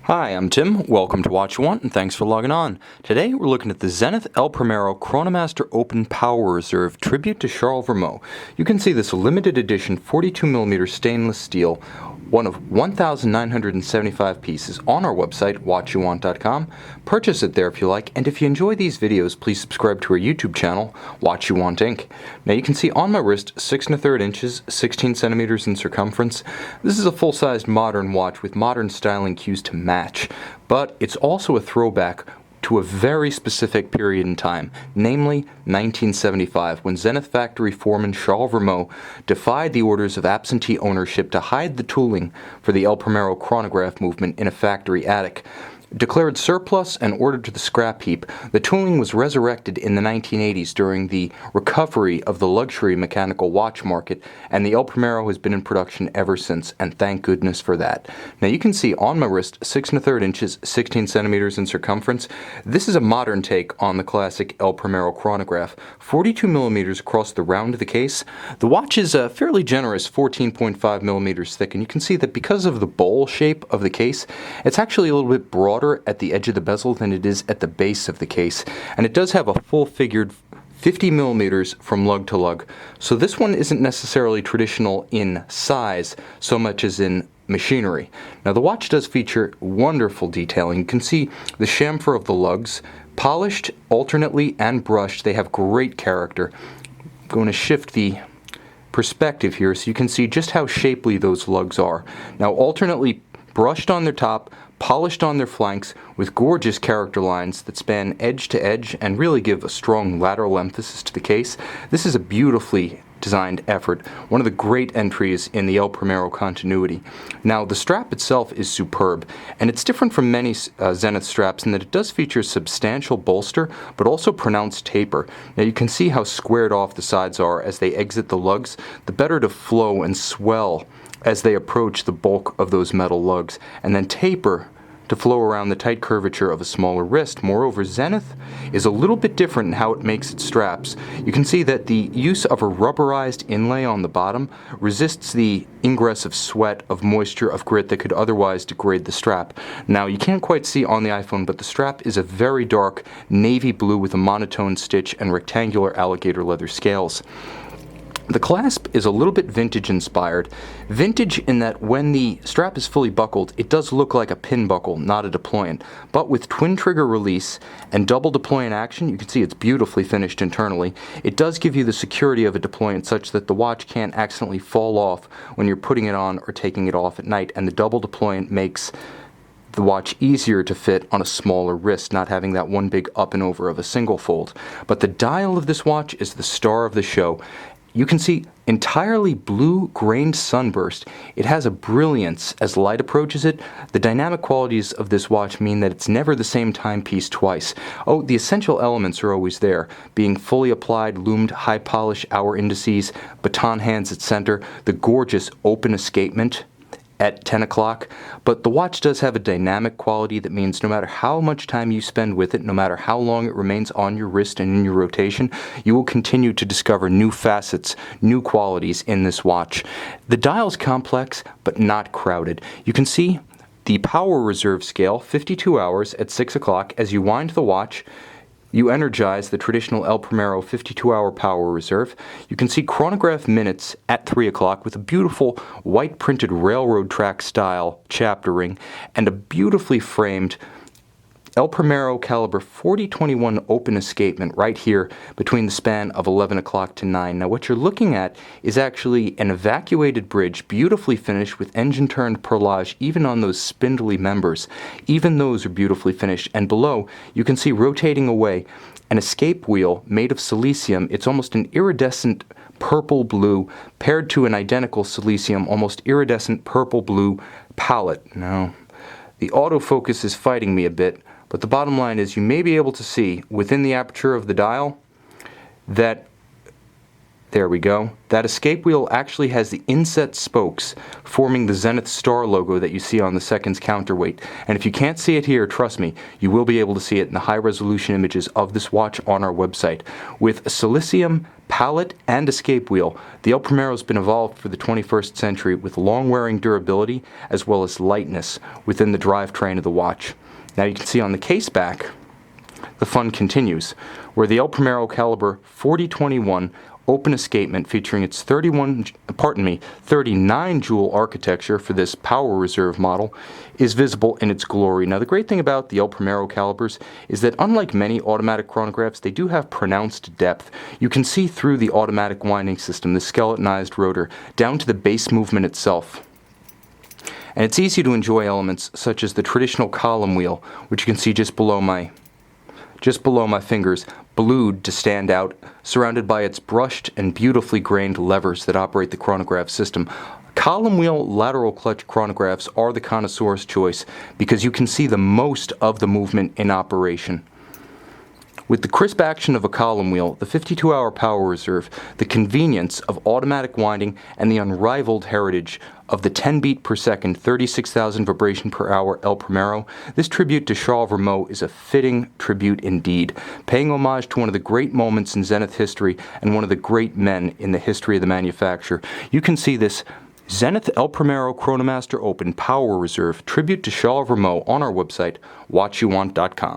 Hi, I'm Tim. Welcome to Watch You Want, and thanks for logging on. Today, we're looking at the Zenith El Primero Chronomaster Open Power Reserve Tribute to Charles Vermot. You can see this limited edition 42mm stainless steel, one of 1,975 pieces on our website, watchyouwant.com. Purchase it there if you like, and if you enjoy these videos, please subscribe to our YouTube channel, Watch You Want Inc. Now you can see on my wrist 6 1/3 inches, 16 centimeters in circumference. This is a full-sized modern watch with modern styling cues to match, but it's also a throwback to a very specific period in time, namely 1975, when Zenith factory foreman Charles Vermot defied the orders of absentee ownership to hide the tooling for the El Primero chronograph movement in a factory attic. Declared surplus and ordered to the scrap heap, the tooling was resurrected in the 1980s during the recovery of the luxury mechanical watch market, and the El Primero has been in production ever since, and thank goodness for that. Now you can see on my wrist 6 1/3 inches, 16 centimeters in circumference. This is a modern take on the classic El Primero chronograph, 42 millimeters across the round of the case. The watch is a fairly generous 14.5 millimeters thick, and you can see that because of the bowl shape of the case, it's actually a little bit broader at the edge of the bezel than it is at the base of the case, and it does have a full figured 50 millimeters from lug to lug. So this one isn't necessarily traditional in size so much as in machinery. Now the watch does feature wonderful detailing. You can see the chamfer of the lugs, polished alternately and brushed. They have great character. I'm going to shift the perspective here so you can see just how shapely those lugs are. Now alternately brushed on their top, polished on their flanks, with gorgeous character lines that span edge to edge and really give a strong lateral emphasis to the case. This is a beautifully designed effort, one of the great entries in the El Primero continuity. Now the strap itself is superb, and it's different from many Zenith straps in that it does feature substantial bolster but also pronounced taper. Now you can see how squared off the sides are as they exit the lugs, the better to flow and swell as they approach the bulk of those metal lugs, and then taper to flow around the tight curvature of a smaller wrist. Moreover, Zenith is a little bit different in how it makes its straps. You can see that the use of a rubberized inlay on the bottom resists the ingress of sweat, of moisture, of grit that could otherwise degrade the strap. Now, you can't quite see on the iPhone, but the strap is a very dark navy blue with a monotone stitch and rectangular alligator leather scales. The clasp is a little bit vintage inspired. Vintage in that when the strap is fully buckled, it does look like a pin buckle, not a deployant. But with twin trigger release and double deployant action, you can see it's beautifully finished internally. It does give you the security of a deployant such that the watch can't accidentally fall off when you're putting it on or taking it off at night. And the double deployant makes the watch easier to fit on a smaller wrist, not having that one big up and over of a single fold. But the dial of this watch is the star of the show. You can see entirely blue-grained sunburst. It has a brilliance as light approaches it. The dynamic qualities of this watch mean that it's never the same timepiece twice. Oh, the essential elements are always there, being fully applied, loomed, high polish hour indices, baton hands at center, the gorgeous open escapement at 10 o'clock, but the watch does have a dynamic quality that means no matter how much time you spend with it, no matter how long it remains on your wrist and in your rotation, you will continue to discover new facets, new qualities in this watch. The dial's complex, but not crowded. You can see the power reserve scale, 52 hours at 6 o'clock. As you wind the watch, you energize the traditional El Primero 52-hour power reserve. You can see chronograph minutes at 3 o'clock with a beautiful white printed railroad track style chapter ring and a beautifully framed El Primero caliber 4021 open escapement right here between the span of 11 o'clock to 9. Now what you're looking at is actually an evacuated bridge, beautifully finished with engine-turned perlage even on those spindly members. Even those are beautifully finished. And below, you can see rotating away an escape wheel made of silicium. It's almost an iridescent purple-blue paired to an identical silicium, almost iridescent purple-blue palette. Now, the autofocus is fighting me a bit, but the bottom line is you may be able to see within the aperture of the dial that There we go. That escape wheel actually has the inset spokes forming the Zenith star logo that you see on the seconds counterweight. And if you can't see it here, trust me, you will be able to see it in the high-resolution images of this watch on our website. With a silicium pallet and escape wheel, the El Primero has been evolved for the 21st century with long-wearing durability as well as lightness within the drivetrain of the watch. Now you can see on the case back, the fun continues, where the El Primero caliber 4021 open escapement featuring its 39 jewel architecture for this power reserve model is visible in its glory. Now the great thing about the El Primero calibers is that unlike many automatic chronographs, they do have pronounced depth. You can see through the automatic winding system, the skeletonized rotor, down to the base movement itself. And it's easy to enjoy elements such as the traditional column wheel, which you can see just below my fingers, blued to stand out, surrounded by its brushed and beautifully grained levers that operate the chronograph system. Column wheel lateral clutch chronographs are the connoisseur's choice because you can see the most of the movement in operation. With the crisp action of a column wheel, the 52-hour power reserve, the convenience of automatic winding, and the unrivaled heritage of the 10 beat per second, 36,000 vibration per hour El Primero, this tribute to Charles Vermot is a fitting tribute indeed, paying homage to one of the great moments in Zenith history and one of the great men in the history of the manufacturer. You can see this Zenith El Primero Chronomaster Open Power Reserve tribute to Charles Vermot on our website, watchyouwant.com.